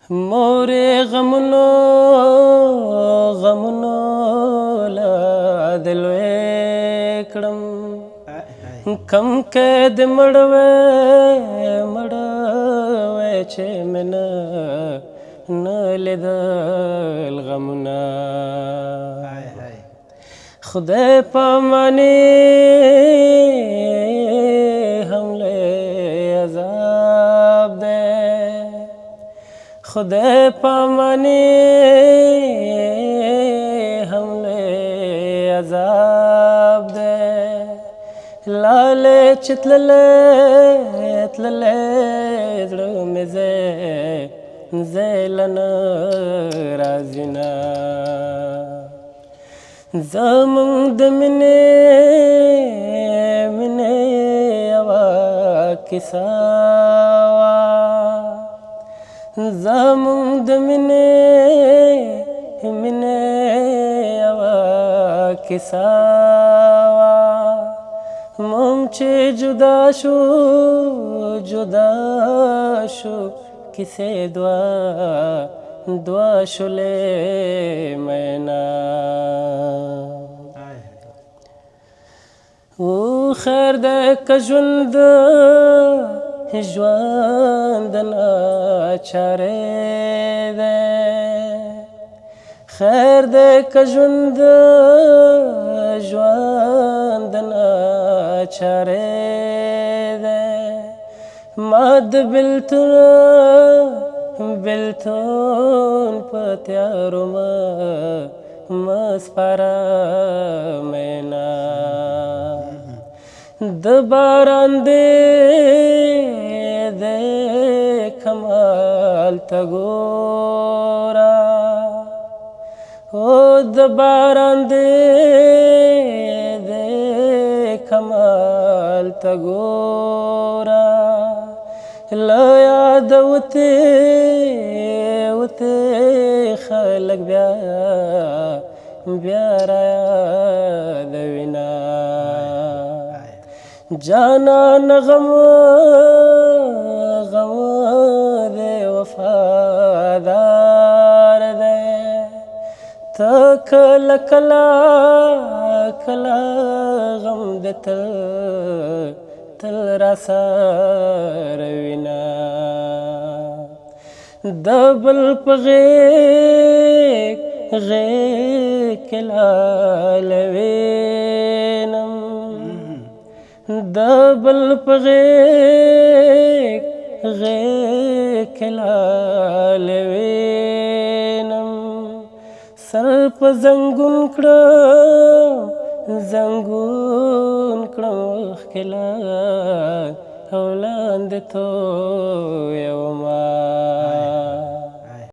مورې غمونو غمونو لا د لوی کړم کم کې د مړوې چې مې نه لیدل غمونه خدای پاماني هم لوی عذاب دی خدای پاماني هم لوی عذاب دی لالې چې تللې زړه مې ځای له نه راځي نه زمونږ د مینې یوه کیسه وه زمونږ د مینې یوه کیسه وه مونږ چې جدا شو کیسې دوه شولې مینا او خیر دی که ژوند ناچارې دی خیر دی که ژوند ناچارې دی ما د بلتون په تیارو مه سپاره مینا د باران د کمال ته ګوره او د باران د کمال ته ګوره له یاده وتې خلک بیا رایادوینه جانان غم دی وفادار دی ته کله غم دی تل راسره وینه د بل په غیږ کې لالوینم د بل په غیږ کې لالوینم سر په زنګون کړم ښکلا او لاندې تویومه